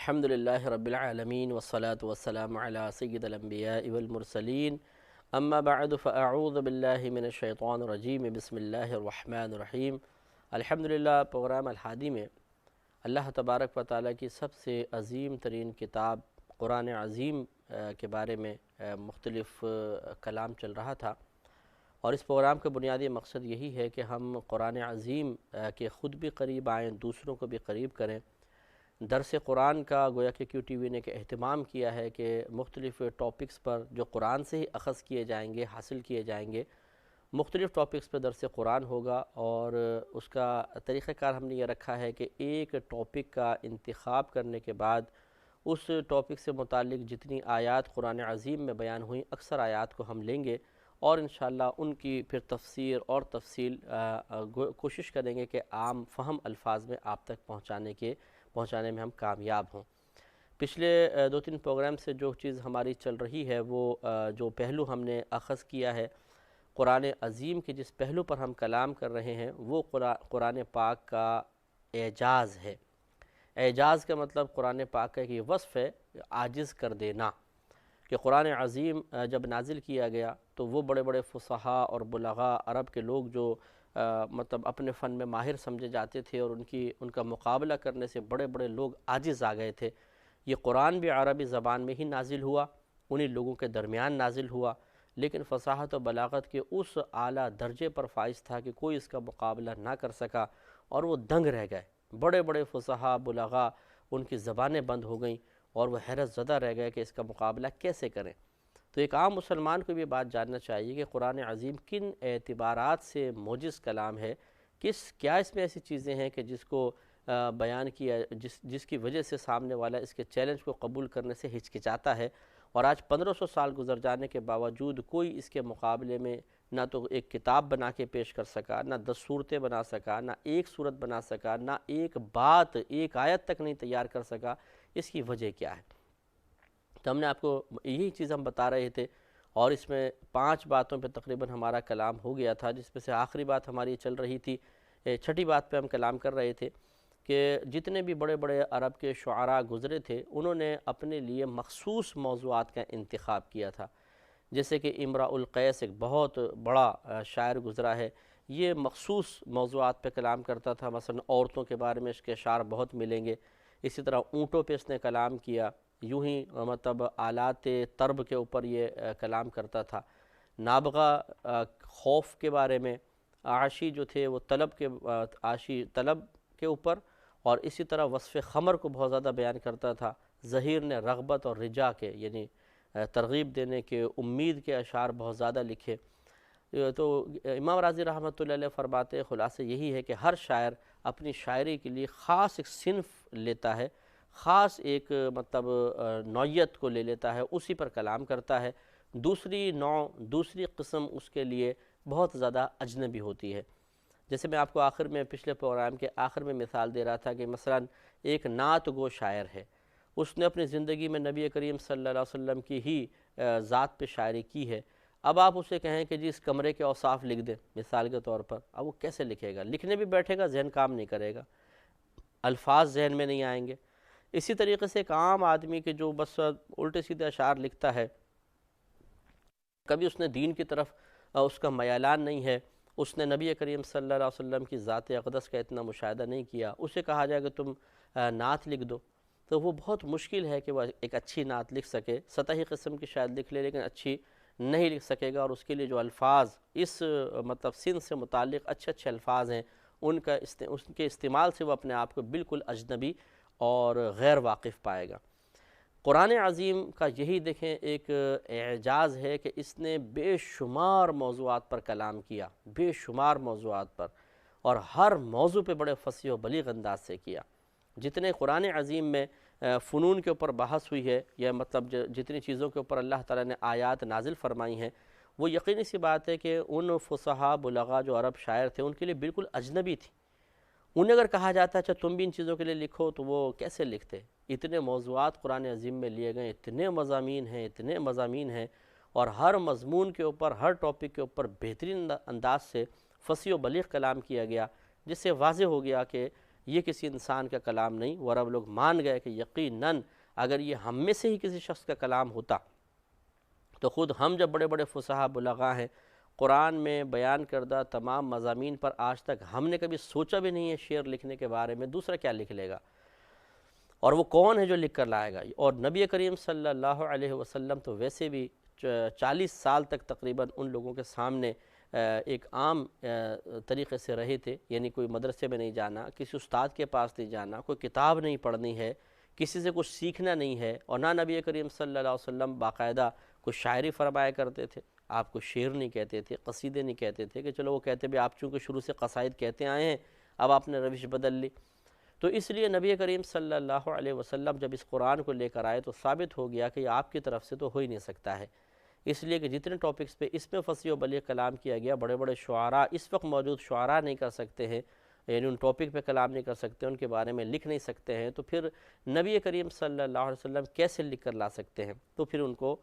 الحمد للہ رب العالمین والصلاة والسلام علی سید الانبیاء والمرسلین اما بعد فاعوذ باللہ من الشیطان الرجیم بسم اللہ الرحمن الرحیم۔ الحمدللہ پروگرام الحادی میں اللہ تبارک و تعالیٰ کی سب سے عظیم ترین کتاب قرآن عظیم کے بارے میں مختلف کلام چل رہا تھا، اور اس پروگرام کا بنیادی مقصد یہی ہے کہ ہم قرآن عظیم کے خود بھی قریب آئیں، دوسروں کو بھی قریب کریں۔ درس قرآن کا گویا کہ کیو ٹی وی نے ایک اہتمام کیا ہے کہ مختلف ٹاپکس پر جو قرآن سے ہی اخذ کیے جائیں گے، حاصل کیے جائیں گے، مختلف ٹاپکس پہ درس قرآن ہوگا، اور اس کا طریقہ کار ہم نے یہ رکھا ہے کہ ایک ٹاپک کا انتخاب کرنے کے بعد اس ٹاپک سے متعلق جتنی آیات قرآن عظیم میں بیان ہوئیں، اکثر آیات کو ہم لیں گے اور انشاءاللہ ان کی پھر تفسیر اور تفصیل کوشش کریں گے کہ عام فہم الفاظ میں آپ تک پہنچانے میں ہم کامیاب ہوں۔ پچھلے 2-3 پروگرام سے جو چیز ہماری چل رہی ہے وہ جو پہلو ہم نے اخذ کیا ہے قرآن عظیم کے، جس پہلو پر ہم کلام کر رہے ہیں وہ قرآن پاک کا اعجاز ہے۔ اعجاز کا مطلب قرآن پاک کا ایک یہ وصف ہے، عاجز کر دینا، کہ قرآن عظیم جب نازل کیا گیا تو وہ بڑے بڑے فصحاء اور بلغاء عرب کے لوگ جو مطلب اپنے فن میں ماہر سمجھے جاتے تھے اور ان کا مقابلہ کرنے سے بڑے بڑے لوگ عاجز آ گئے تھے۔ یہ قرآن بھی عربی زبان میں ہی نازل ہوا، انہی لوگوں کے درمیان نازل ہوا، لیکن فصاحت و بلاغت کے اس اعلیٰ درجے پر فائز تھا کہ کوئی اس کا مقابلہ نہ کر سکا، اور وہ دنگ رہ گئے۔ بڑے بڑے فصحاء بلغاء ان کی زبانیں بند ہو گئیں اور وہ حیرت زدہ رہ گئے کہ اس کا مقابلہ کیسے کریں۔ تو ایک عام مسلمان کو بھی بات جاننا چاہیے کہ قرآن عظیم کن اعتبارات سے معجز کلام ہے، کیا اس میں ایسی چیزیں ہیں کہ جس کو بیان کیا، جس کی وجہ سے سامنے والا اس کے چیلنج کو قبول کرنے سے ہچکچاتا ہے، اور آج 1500 سال گزر جانے کے باوجود کوئی اس کے مقابلے میں نہ تو ایک کتاب بنا کے پیش کر سکا، نہ 10 صورتیں بنا سکا، نہ ایک صورت بنا سکا، نہ ایک بات، ایک آیت تک نہیں تیار کر سکا۔ اس کی وجہ کیا ہے؟ تو ہم نے آپ کو یہی چیز ہم بتا رہے تھے، اور اس میں 5 باتوں پہ تقریباً ہمارا کلام ہو گیا تھا، جس میں سے آخری بات ہماری چل رہی تھی، 6ٹھی بات پہ ہم کلام کر رہے تھے کہ جتنے بھی بڑے بڑے عرب کے شعراء گزرے تھے انہوں نے اپنے لیے مخصوص موضوعات کا انتخاب کیا تھا۔ جیسے کہ امراء القیس ایک بہت بڑا شاعر گزرا ہے، یہ مخصوص موضوعات پہ کلام کرتا تھا، مثلا عورتوں کے بارے میں اس کے اشعار بہت ملیں گے۔ اسی طرح اونٹوں پہ اس نے کلام کیا، یوں ہی مطلب آلات طرب کے اوپر یہ کلام کرتا تھا۔ نابغہ خوف کے بارے میں، عاشی جو تھے وہ عاشی طلب کے اوپر، اور اسی طرح وصف خمر کو بہت زیادہ بیان کرتا تھا۔ ظہیر نے رغبت اور رجا کے، یعنی ترغیب دینے کے، امید کے اشعار بہت زیادہ لکھے۔ تو امام راضی رحمۃ اللہ علیہ فرماتے خلاصہ یہی ہے کہ ہر شاعر اپنی شاعری کے لیے خاص ایک صنف لیتا ہے، خاص ایک مطلب نوعیت کو لے لیتا ہے، اسی پر کلام کرتا ہے۔ دوسری قسم اس کے لیے بہت زیادہ اجنبی ہوتی ہے۔ جیسے میں آپ کو آخر میں، پچھلے پروگرام کے آخر میں مثال دے رہا تھا کہ مثلا ایک نعت گو شاعر ہے، اس نے اپنی زندگی میں نبی کریم صلی اللہ علیہ وسلم کی ہی ذات پہ شاعری کی ہے۔ اب آپ اسے کہیں کہ جی اس کمرے کے اوصاف لکھ دیں مثال کے طور پر، اب وہ کیسے لکھے گا؟ لکھنے بھی بیٹھے گا ذہن کام نہیں کرے گا، الفاظ ذہن میں نہیں آئیں گے۔ اسی طریقے سے ایک عام آدمی کے جو بس الٹے سیدھے اشعار لکھتا ہے، کبھی اس نے دین کی طرف اس کا میلان نہیں ہے، اس نے نبی کریم صلی اللہ علیہ وسلم کی ذات اقدس کا اتنا مشاہدہ نہیں کیا، اسے کہا جائے کہ تم نعت لکھ دو، تو وہ بہت مشکل ہے کہ وہ ایک اچھی نعت لکھ سکے۔ سطحی قسم کی شاید لکھ لے لیکن اچھی نہیں لکھ سکے گا، اور اس کے لیے جو الفاظ اس مطلب سن سے متعلق اچھے الفاظ ہیں، ان کے استعمال سے وہ اپنے آپ کو بالکل اجنبی اور غیر واقف پائے گا۔ قرآن عظیم کا یہی دیکھیں ایک اعجاز ہے کہ اس نے بے شمار موضوعات پر کلام کیا، بے شمار موضوعات پر، اور ہر موضوع پہ بڑے فصیح و بلیغ انداز سے کیا۔ جتنے قرآن عظیم میں فنون کے اوپر بحث ہوئی ہے، یا مطلب جتنی چیزوں کے اوپر اللہ تعالیٰ نے آیات نازل فرمائی ہیں، وہ یقینی سی بات ہے کہ ان فصحاء بلغاء جو عرب شاعر تھے ان کے لیے بالکل اجنبی تھی۔ انہیں اگر کہا جاتا ہے اچھا تم بھی ان چیزوں کے لیے لکھو تو وہ کیسے لکھتے؟ اتنے موضوعات قرآن عظیم میں لیے گئے، اتنے مضامین ہیں، اور ہر مضمون کے اوپر، ہر ٹاپک کے اوپر بہترین انداز سے فصیح و بلیغ کلام کیا گیا، جس سے واضح ہو گیا کہ یہ کسی انسان کا کلام نہیں۔ اور اب لوگ مان گئے کہ یقیناً اگر یہ ہم میں سے ہی کسی شخص کا کلام ہوتا تو خود ہم جب بڑے بڑے فصحاء بلغاء ہیں، قرآن میں بیان کردہ تمام مضامین پر آج تک ہم نے کبھی سوچا بھی نہیں ہے شعر لکھنے کے بارے میں، دوسرا کیا لکھ لے گا، اور وہ کون ہے جو لکھ کر لائے گا۔ اور نبی کریم صلی اللہ علیہ وسلم تو ویسے بھی 40 سال تک تقریباً ان لوگوں کے سامنے ایک عام طریقے سے رہے تھے، یعنی کوئی مدرسے میں نہیں جانا، کسی استاد کے پاس نہیں جانا، کوئی کتاب نہیں پڑھنی ہے، کسی سے کچھ سیکھنا نہیں ہے، اور نہ نبی کریم صلی اللہ علیہ وسلم باقاعدہ کوئی شاعری فرمایا کرتے تھے۔ آپ کو شعر نہیں کہتے تھے، قصیدے نہیں کہتے تھے کہ چلو وہ کہتے بھی آپ چونکہ شروع سے قصائد کہتے آئے ہیں اب آپ نے روش بدل لی۔ تو اس لیے نبی کریم صلی اللہ علیہ وسلم جب اس قرآن کو لے کر آئے تو ثابت ہو گیا کہ یہ آپ کی طرف سے تو ہو ہی نہیں سکتا ہے، اس لیے کہ جتنے ٹاپکس پہ اس میں فصیح و بلیغ کلام کیا گیا، بڑے بڑے شعراء اس وقت موجود شعراء نہیں کر سکتے ہیں، یعنی ان ٹاپک پہ کلام نہیں کر سکتے، ان کے بارے میں لکھ نہیں سکتے ہیں، تو پھر نبی کریم صلی اللہ علیہ وسلم کیسے لکھ کر لا سکتے ہیں؟ تو پھر ان کو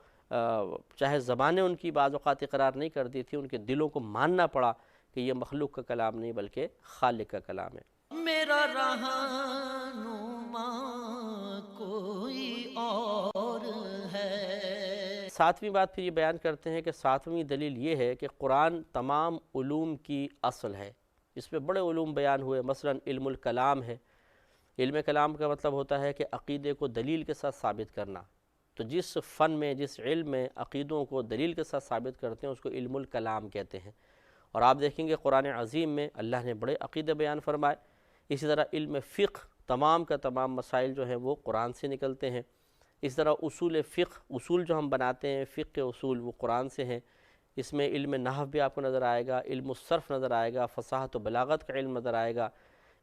چاہے زبانیں ان کی بعض اوقات اقرار نہیں کرتی تھی، ان کے دلوں کو ماننا پڑا کہ یہ مخلوق کا کلام نہیں بلکہ خالق کا کلام ہے۔ میرا رہنما کوئی اور ہے۔ ساتویں بات پھر یہ بیان کرتے ہیں کہ ساتویں دلیل یہ ہے کہ قرآن تمام علوم کی اصل ہے، اس میں بڑے علوم بیان ہوئے، مثلا علم الکلام ہے۔ علم کلام کا مطلب ہوتا ہے کہ عقیدے کو دلیل کے ساتھ ثابت کرنا، تو جس فن میں جس علم میں عقیدوں کو دلیل کے ساتھ ثابت کرتے ہیں اس کو علم الکلام کہتے ہیں۔ اور آپ دیکھیں گے قرآن عظیم میں اللہ نے بڑے عقیدے بیان فرمائے۔ اسی طرح علم فقہ، تمام کا تمام مسائل جو ہیں وہ قرآن سے نکلتے ہیں۔ اس طرح اصول فقہ، اصول جو ہم بناتے ہیں فقہ کے اصول، وہ قرآن سے ہیں۔ اس میں علم نحو بھی آپ کو نظر آئے گا، علم الصرف نظر آئے گا، فصاحت و بلاغت کا علم نظر آئے گا۔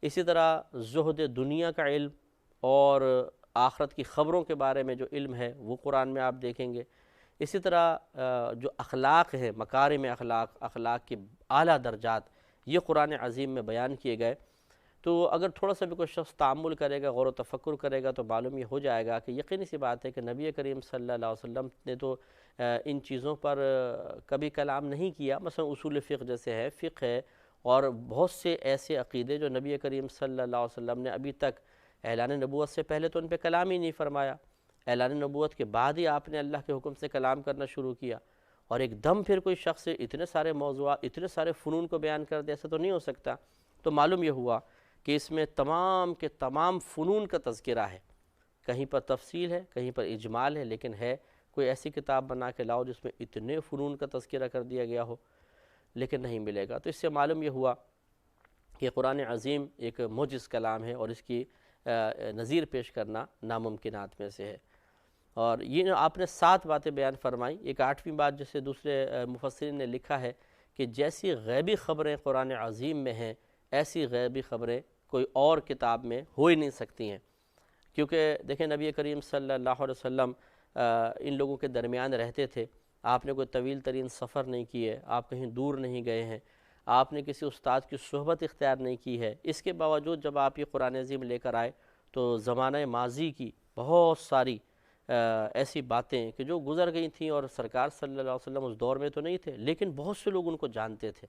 اسی طرح زہد دنیا کا علم اور آخرت کی خبروں کے بارے میں جو علم ہے وہ قرآن میں آپ دیکھیں گے۔ اسی طرح جو اخلاق ہے، مکارم اخلاق، اخلاق کے اعلیٰ درجات، یہ قرآن عظیم میں بیان کیے گئے۔ تو اگر تھوڑا سا بھی کوئی شخص تأمل کرے گا، غور و تفکر کرے گا، تو معلوم یہ ہو جائے گا کہ یقینی سی بات ہے کہ نبی کریم صلی اللہ علیہ وسلم نے تو ان چیزوں پر کبھی کلام نہیں کیا، مثلا اصول فقہ جیسے ہے، فقہ ہے، اور بہت سے ایسے عقیدے جو نبی کریم صلی اللہ علیہ وسلم نے ابھی تک اعلان نبوت سے پہلے تو ان پہ کلام ہی نہیں فرمایا، اعلان نبوت کے بعد ہی آپ نے اللہ کے حکم سے کلام کرنا شروع کیا، اور ایک دم پھر کوئی شخص اتنے سارے موضوعات، اتنے سارے فنون کو بیان کر دے، ایسا تو نہیں ہو سکتا۔ تو معلوم یہ ہوا کہ اس میں تمام کے تمام فنون کا تذکرہ ہے، کہیں پر تفصیل ہے، کہیں پر اجمال ہے، لیکن ہے کوئی ایسی کتاب بنا کے لاؤ جس میں اتنے فنون کا تذکرہ کر دیا گیا ہو، لیکن نہیں ملے گا۔ تو اس سے معلوم یہ ہوا کہ قرآن عظیم ایک معجز کلام ہے، اور اس کی نظیر پیش کرنا ناممکنات میں سے ہے۔ اور یہ آپ نے 7 باتیں بیان فرمائیں۔ ایک 8ویں بات جسے دوسرے مفسرین نے لکھا ہے کہ جیسی غیبی خبریں قرآن عظیم میں ہیں، ایسی غیبی خبریں کوئی اور کتاب میں ہو ہی نہیں سکتی ہیں، کیونکہ دیکھیں نبی کریم صلی اللہ علیہ وسلم ان لوگوں کے درمیان رہتے تھے، آپ نے کوئی طویل ترین سفر نہیں کیے، آپ کہیں دور نہیں گئے ہیں، آپ نے کسی استاد کی صحبت اختیار نہیں کی ہے، اس کے باوجود جب آپ یہ قرآن عظیم لے کر آئے تو زمانہ ماضی کی بہت ساری ایسی باتیں کہ جو گزر گئی تھیں، اور سرکار صلی اللہ علیہ وسلم اس دور میں تو نہیں تھے لیکن بہت سے لوگ ان کو جانتے تھے،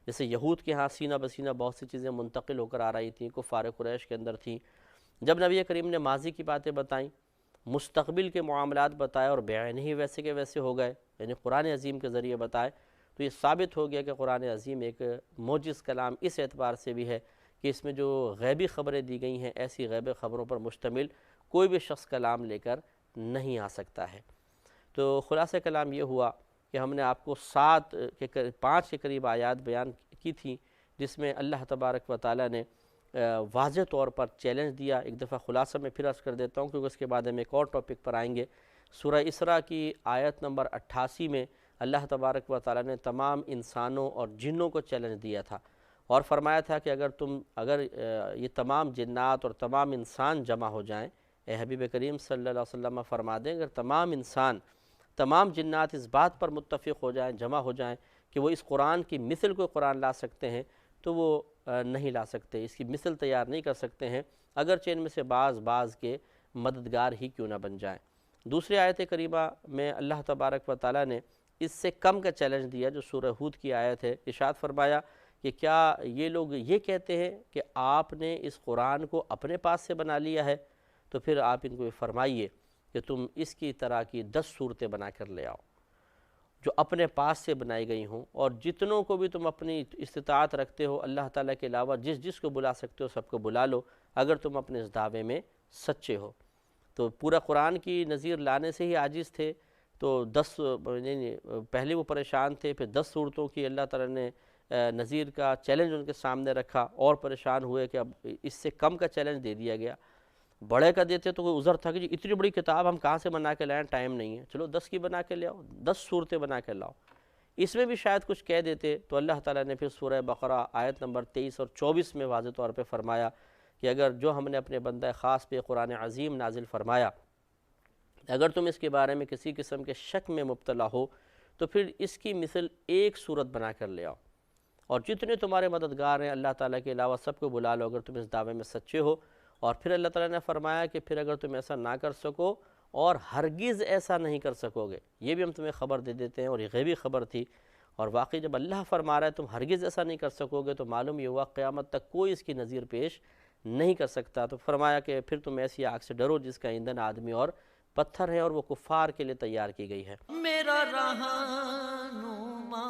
جیسے یہود کے ہاں سینہ بسینہ بہت سی چیزیں منتقل ہو کر آ رہی تھیں، کفار قریش کے اندر تھیں۔ جب نبی کریم نے ماضی کی باتیں بتائیں، مستقبل کے معاملات بتائے، اور بعین ہی ویسے کے ویسے ہو گئے، یعنی قرآن عظیم کے ذریعے بتائے، تو یہ ثابت ہو گیا کہ قرآن عظیم ایک معجز کلام اس اعتبار سے بھی ہے کہ اس میں جو غیبی خبریں دی گئی ہیں، ایسی غیبی خبروں پر مشتمل کوئی بھی شخص کلام لے کر نہیں آ سکتا ہے۔ تو خلاصہ کلام یہ ہوا کہ ہم نے آپ کو 5 کے قریب آیات بیان کی تھیں، جس میں اللہ تبارک و تعالیٰ نے واضح طور پر چیلنج دیا۔ ایک دفعہ خلاصہ میں پھر عرض کر دیتا ہوں کیونکہ اس کے بعد ہم ایک اور ٹاپک پر آئیں گے۔ سورہ اسراء کی آیت نمبر 88 میں اللہ تبارک و تعالیٰ نے تمام انسانوں اور جنوں کو چیلنج دیا تھا، اور فرمایا تھا کہ اگر یہ تمام جنات اور تمام انسان جمع ہو جائیں، اے حبیب کریم صلی اللہ علیہ وسلم فرما دیں، اگر تمام انسان، تمام جنات اس بات پر متفق ہو جائیں، جمع ہو جائیں کہ وہ اس قرآن کی مثل کوئی قرآن لا سکتے ہیں، تو وہ نہیں لا سکتے، اس کی مثل تیار نہیں کر سکتے ہیں، اگرچہ ان میں سے بعض کے مددگار ہی کیوں نہ بن جائیں۔ دوسری آیت کریمہ میں اللہ تبارک و تعالیٰ نے اس سے کم کا چیلنج دیا، جو سورہ ہود کی آیت ہے، ارشاد فرمایا کہ کیا یہ لوگ یہ کہتے ہیں کہ آپ نے اس قرآن کو اپنے پاس سے بنا لیا ہے؟ تو پھر آپ ان کو فرمائیے کہ تم اس کی طرح کی 10 صورتیں بنا کر لے آؤ جو اپنے پاس سے بنائی گئی ہوں، اور جتنوں کو بھی تم اپنی استطاعت رکھتے ہو اللہ تعالیٰ کے علاوہ جس کو بلا سکتے ہو سب کو بلا لو، اگر تم اپنے اس دعوے میں سچے ہو۔ تو پورا قرآن کی نظیر لانے سے ہی عاجز تھے، تو 10 پہلے وہ پریشان تھے، پھر 10 صورتوں کی اللہ تعالیٰ نے نظیر کا چیلنج ان کے سامنے رکھا، اور پریشان ہوئے کہ اب اس سے کم کا چیلنج دے دیا گیا۔ بڑے کا دیتے تو کوئی عذر تھا کہ جی اتنی بڑی کتاب ہم کہاں سے بنا کے لائیں، ٹائم نہیں ہے، چلو 10 کی بنا کے لے آؤ، 10 صورتیں بنا کے لاؤ۔ اس میں بھی شاید کچھ کہہ دیتے تو اللہ تعالیٰ نے پھر سورہ بقرہ آیت نمبر 23 اور 24 میں واضح طور پہ فرمایا کہ اگر جو ہم نے اپنے بندہ خاص پہ قرآن عظیم نازل فرمایا، اگر تم اس کے بارے میں کسی قسم کے شک میں مبتلا ہو تو پھر اس کی مثل ایک صورت بنا کر لے آؤ، اور جتنے تمہارے مددگار ہیں اللہ تعالیٰ کے علاوہ سب کو بلا لو اگر تم اس دعوے میں سچے ہو۔ اور پھر اللہ تعالیٰ نے فرمایا کہ پھر اگر تم ایسا نہ کر سکو اور ہرگز ایسا نہیں کر سکو گے، یہ بھی ہم تمہیں خبر دے دیتے ہیں، اور یہ غیبی خبر تھی، اور واقعی جب اللہ فرما رہا ہے تم ہرگز ایسا نہیں کر سکو گے تو معلوم یہ ہوا قیامت تک کوئی اس کی نظیر پیش نہیں کر سکتا۔ تو فرمایا کہ پھر تم ایسی آگ سے ڈرو جس کا ایندھن آدمی اور پتھر ہے، اور وہ کفار کے لیے تیار کی گئی ہے۔ میرا رہنما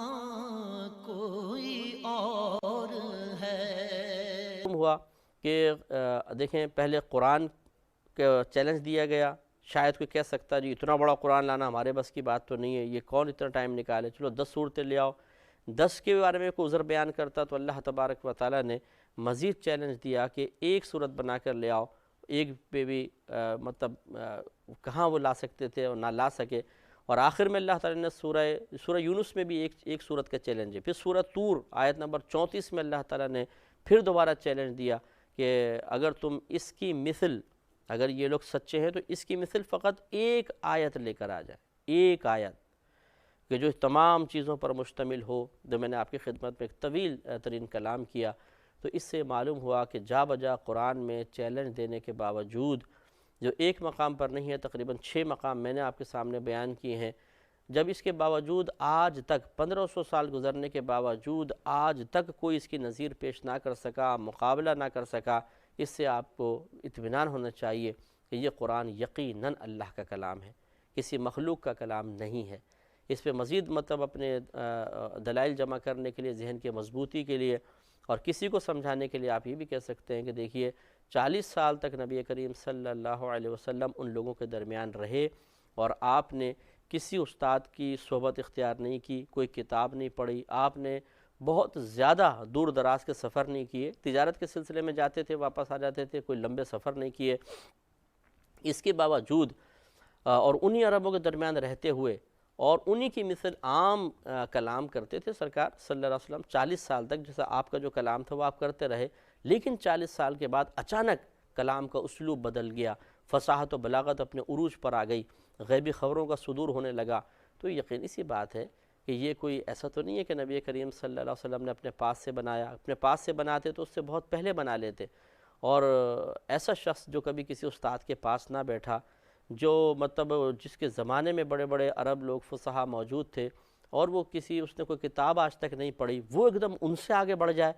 کوئی اور ہے۔ ہوا کہ دیکھیں پہلے قرآن کا چیلنج دیا گیا، شاید کوئی کہہ سکتا جی اتنا بڑا قرآن لانا ہمارے بس کی بات تو نہیں ہے، یہ کون اتنا ٹائم نکالے، چلو 10 صورتیں لے آؤ۔ 10 کے بارے میں کوئی عذر بیان کرتا تو اللہ تبارک و تعالیٰ نے مزید چیلنج دیا کہ ایک صورت بنا کر لے آؤ۔ ایک پہ بھی مطلب کہاں وہ لا سکتے تھے اور نہ لا سکے، اور آخر میں اللہ تعالیٰ نے سورہ یونس میں بھی ایک صورت کا چیلنج ہے۔ پھر سورہ طور آیت نمبر 34 میں اللہ تعالیٰ نے پھر دوبارہ چیلنج دیا کہ اگر تم اس کی مثل، اگر یہ لوگ سچے ہیں تو اس کی مثل فقط ایک آیت لے کر آ جائے، ایک آیت کہ جو تمام چیزوں پر مشتمل ہو، جو میں نے آپ کی خدمت میں ایک طویل ترین کلام کیا۔ تو اس سے معلوم ہوا کہ جا بجا قرآن میں چیلنج دینے کے باوجود جو ایک مقام پر نہیں ہے، تقریباً 6 مقام میں نے آپ کے سامنے بیان کیے ہیں، جب اس کے باوجود آج تک 1500 سال گزرنے کے باوجود آج تک کوئی اس کی نظیر پیش نہ کر سکا، مقابلہ نہ کر سکا، اس سے آپ کو اطمینان ہونا چاہیے کہ یہ قرآن یقیناً اللہ کا کلام ہے، کسی مخلوق کا کلام نہیں ہے۔ اس پہ مزید مطلب اپنے دلائل جمع کرنے کے لیے، ذہن کی مضبوطی کے لیے اور کسی کو سمجھانے کے لیے آپ یہ بھی کہہ سکتے ہیں کہ دیکھیے 40 سال تک نبی کریم صلی اللہ علیہ وسلم ان لوگوں کے درمیان رہے، اور آپ نے کسی استاد کی صحبت اختیار نہیں کی، کوئی کتاب نہیں پڑھی، آپ نے بہت زیادہ دور دراز کے سفر نہیں کیے، تجارت کے سلسلے میں جاتے تھے واپس آ جاتے تھے، کوئی لمبے سفر نہیں کیے۔ اس کے باوجود اور انہی عربوں کے درمیان رہتے ہوئے اور انہی کی مثل عام کلام کرتے تھے سرکار صلی اللہ علیہ وسلم 40 سال تک، جیسا آپ کا جو کلام تھا وہ آپ کرتے رہے، لیکن 40 سال کے بعد اچانک کلام کا اسلوب بدل گیا، فصاحت و بلاغت اپنے عروج پر آ گئی، غیبی خبروں کا صدور ہونے لگا۔ تو یقینی سی بات ہے کہ یہ کوئی ایسا تو نہیں ہے کہ نبی کریم صلی اللہ علیہ وسلم نے اپنے پاس سے بنایا، اپنے پاس سے بناتے تو اس سے بہت پہلے بنا لیتے، اور ایسا شخص جو کبھی کسی استاد کے پاس نہ بیٹھا، جو مطلب جس کے زمانے میں بڑے بڑے عرب لوگ فصحا موجود تھے اور وہ اس نے کوئی کتاب آج تک نہیں پڑھی، وہ ایک دم ان سے آگے بڑھ جائے،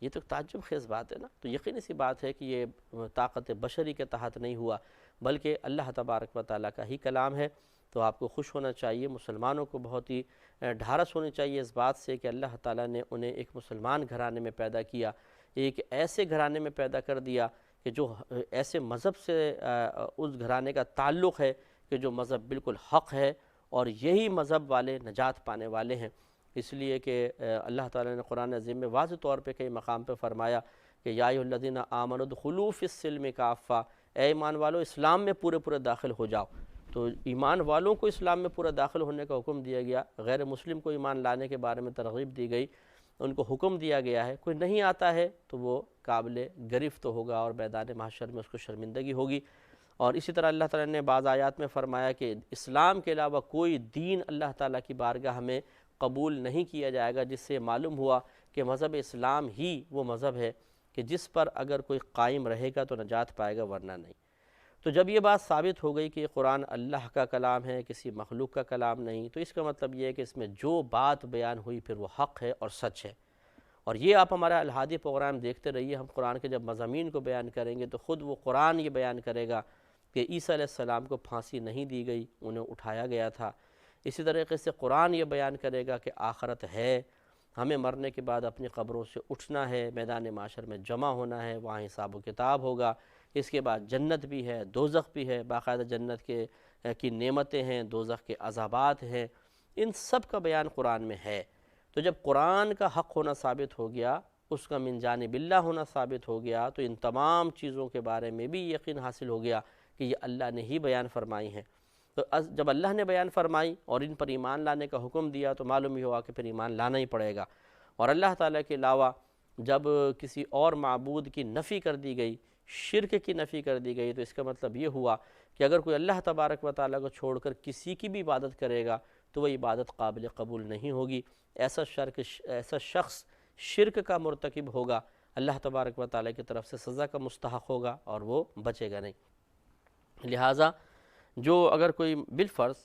یہ تو تعجب خیز بات ہے نا۔ تو یقینی سی بات ہے کہ یہ طاقت بشری کے تحت نہیں ہوا، بلکہ اللہ تبارک و تعالیٰ کا ہی کلام ہے۔ تو آپ کو خوش ہونا چاہیے، مسلمانوں کو بہت ہی ڈھارس ہونی چاہیے اس بات سے کہ اللہ تعالیٰ نے انہیں ایک مسلمان گھرانے میں پیدا کیا، ایک ایسے گھرانے میں پیدا کر دیا کہ جو ایسے مذہب سے اس گھرانے کا تعلق ہے کہ جو مذہب بالکل حق ہے، اور یہی مذہب والے نجات پانے والے ہیں۔ اس لیے کہ اللہ تعالیٰ نے قرآن عظیم میں واضح طور پہ کئی مقام پہ فرمایا کہ یا ایھا الذین آمنوا ادخلوا فی السلم کافہ، اے ایمان والو اسلام میں پورے داخل ہو جاؤ۔ تو ایمان والوں کو اسلام میں پورا داخل ہونے کا حکم دیا گیا، غیر مسلم کو ایمان لانے کے بارے میں ترغیب دی گئی، ان کو حکم دیا گیا ہے، کوئی نہیں آتا ہے تو وہ قابل گرفت ہوگا اور میدان محشر میں اس کو شرمندگی ہوگی۔ اور اسی طرح اللہ تعالیٰ نے بعض آیات میں فرمایا کہ اسلام کے علاوہ کوئی دین اللہ تعالیٰ کی بارگاہ میں قبول نہیں کیا جائے گا، جس سے معلوم ہوا کہ مذہب اسلام ہی وہ مذہب ہے کہ جس پر اگر کوئی قائم رہے گا تو نجات پائے گا، ورنہ نہیں۔ تو جب یہ بات ثابت ہو گئی کہ یہ قرآن اللہ کا کلام ہے، کسی مخلوق کا کلام نہیں، تو اس کا مطلب یہ ہے کہ اس میں جو بات بیان ہوئی پھر وہ حق ہے اور سچ ہے، اور یہ آپ ہمارا الہادی پروگرام دیکھتے رہیے، ہم قرآن کے جب مضامین کو بیان کریں گے تو خود وہ قرآن یہ بیان کرے گا کہ عیسیٰ علیہ السلام کو پھانسی نہیں دی گئی، انہیں اٹھایا گیا تھا۔ اسی طریقے سے قرآن یہ بیان کرے گا کہ آخرت ہے، ہمیں مرنے کے بعد اپنی قبروں سے اٹھنا ہے، میدان معاشر میں جمع ہونا ہے، وہاں حساب و کتاب ہوگا۔ اس کے بعد جنت بھی ہے، دوزخ بھی ہے، باقاعدہ جنت کی نعمتیں ہیں، دوزخ کے عذابات ہیں، ان سب کا بیان قرآن میں ہے۔ تو جب قرآن کا حق ہونا ثابت ہو گیا، اس کا من جانب اللہ ہونا ثابت ہو گیا، تو ان تمام چیزوں کے بارے میں بھی یقین حاصل ہو گیا کہ یہ اللہ نے ہی بیان فرمائی ہیں۔ تو جب اللہ نے بیان فرمائی اور ان پر ایمان لانے کا حکم دیا تو معلوم ہی ہوا کہ پھر ایمان لانا ہی پڑے گا۔ اور اللہ تعالیٰ کے علاوہ جب کسی اور معبود کی نفی کر دی گئی، شرک کی نفی کر دی گئی، تو اس کا مطلب یہ ہوا کہ اگر کوئی اللہ تبارک و تعالیٰ کو چھوڑ کر کسی کی بھی عبادت کرے گا تو وہ عبادت قابل قبول نہیں ہوگی۔ ایسا شخص شرک کا مرتکب ہوگا، اللہ تبارک و تعالیٰ کی طرف سے سزا کا مستحق ہوگا اور وہ بچے گا نہیں۔ لہٰذا جو اگر کوئی بالفرض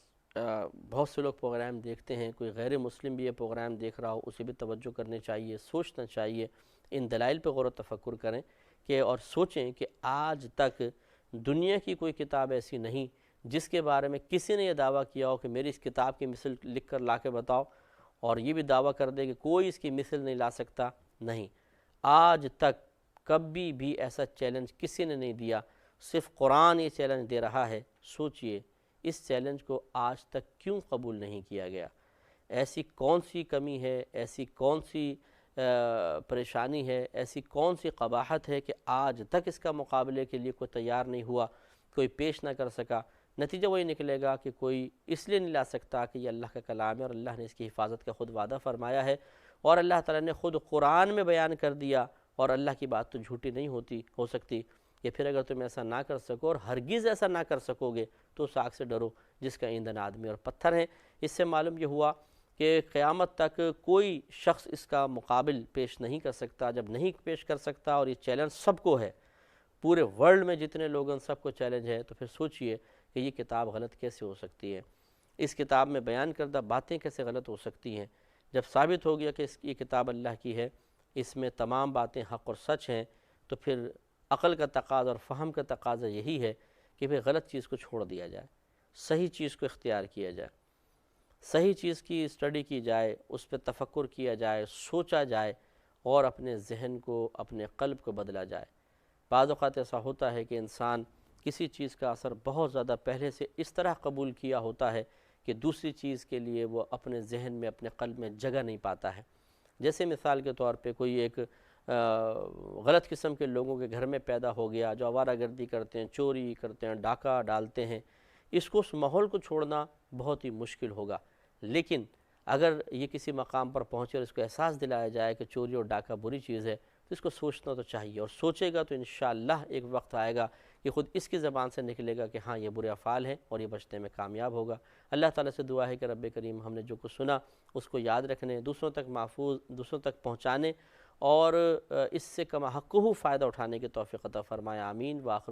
بہت سے لوگ پروگرام دیکھتے ہیں، کوئی غیر مسلم بھی یہ پروگرام دیکھ رہا ہو، اسے بھی توجہ کرنی چاہیے، سوچنا چاہیے، ان دلائل پہ غور و تفکر کریں کہ اور سوچیں کہ آج تک دنیا کی کوئی کتاب ایسی نہیں جس کے بارے میں کسی نے یہ دعویٰ کیا ہو کہ میری اس کتاب کی مثل لکھ کر لا کے بتاؤ، اور یہ بھی دعویٰ کر دے کہ کوئی اس کی مثل نہیں لا سکتا۔ نہیں، آج تک کبھی بھی ایسا چیلنج کسی نے نہیں دیا، صرف قرآن یہ چیلنج دے رہا ہے۔ سوچئے اس چیلنج کو آج تک کیوں قبول نہیں کیا گیا؟ ایسی کون سی کمی ہے، ایسی کون سی پریشانی ہے، ایسی کون سی قباحت ہے کہ آج تک اس کا مقابلے کے لیے کوئی تیار نہیں ہوا، کوئی پیش نہ کر سکا؟ نتیجہ وہی نکلے گا کہ کوئی اس لیے نہیں لا سکتا کہ یہ اللہ کا کلام ہے اور اللہ نے اس کی حفاظت کا خود وعدہ فرمایا ہے، اور اللہ تعالیٰ نے خود قرآن میں بیان کر دیا، اور اللہ کی بات تو جھوٹی نہیں ہو سکتی۔ کہ پھر اگر تم ایسا نہ کر سکو اور ہرگز ایسا نہ کر سکو گے تو اس آگ سے ڈرو جس کا ایندھن آدمی اور پتھر ہیں۔ اس سے معلوم یہ ہوا کہ قیامت تک کوئی شخص اس کا مقابل پیش نہیں کر سکتا۔ جب نہیں پیش کر سکتا اور یہ چیلنج سب کو ہے، پورے ورلڈ میں جتنے لوگوں سب کو چیلنج ہے، تو پھر سوچئے کہ یہ کتاب غلط کیسے ہو سکتی ہے، اس کتاب میں بیان کردہ باتیں کیسے غلط ہو سکتی ہیں۔ جب ثابت ہو گیا کہ یہ کتاب اللہ کی ہے، اس میں تمام باتیں حق اور سچ ہیں، تو پھر عقل کا تقاضا اور فہم کا تقاضا یہی ہے کہ پھر غلط چیز کو چھوڑ دیا جائے، صحیح چیز کو اختیار کیا جائے، صحیح چیز کی اسٹڈی کی جائے، اس پہ تفکر کیا جائے، سوچا جائے، اور اپنے ذہن کو، اپنے قلب کو بدلا جائے۔ بعض اوقات ایسا ہوتا ہے کہ انسان کسی چیز کا اثر بہت زیادہ پہلے سے اس طرح قبول کیا ہوتا ہے کہ دوسری چیز کے لیے وہ اپنے ذہن میں، اپنے قلب میں جگہ نہیں پاتا ہے۔ جیسے مثال کے طور پہ کوئی ایک غلط قسم کے لوگوں کے گھر میں پیدا ہو گیا جو آوارہ گردی کرتے ہیں، چوری کرتے ہیں، ڈاکہ ڈالتے ہیں، اس کو، اس ماحول کو چھوڑنا بہت ہی مشکل ہوگا۔ لیکن اگر یہ کسی مقام پر پہنچے اور اس کو احساس دلایا جائے کہ چوری اور ڈاکہ بری چیز ہے، تو اس کو سوچنا تو چاہیے، اور سوچے گا تو انشاءاللہ ایک وقت آئے گا کہ خود اس کی زبان سے نکلے گا کہ ہاں یہ برے افعال ہیں، اور یہ بچنے میں کامیاب ہوگا۔ اللہ تعالیٰ سے دعا ہے کہ رب کریم ہم نے جو کچھ سنا اس کو یاد رکھنے، دوسروں تک محفوظ، دوسروں تک پہنچانے، اور اس سے کما حقہ فائدہ اٹھانے کی توفیق عطا فرمائے۔ آمین۔ وآخر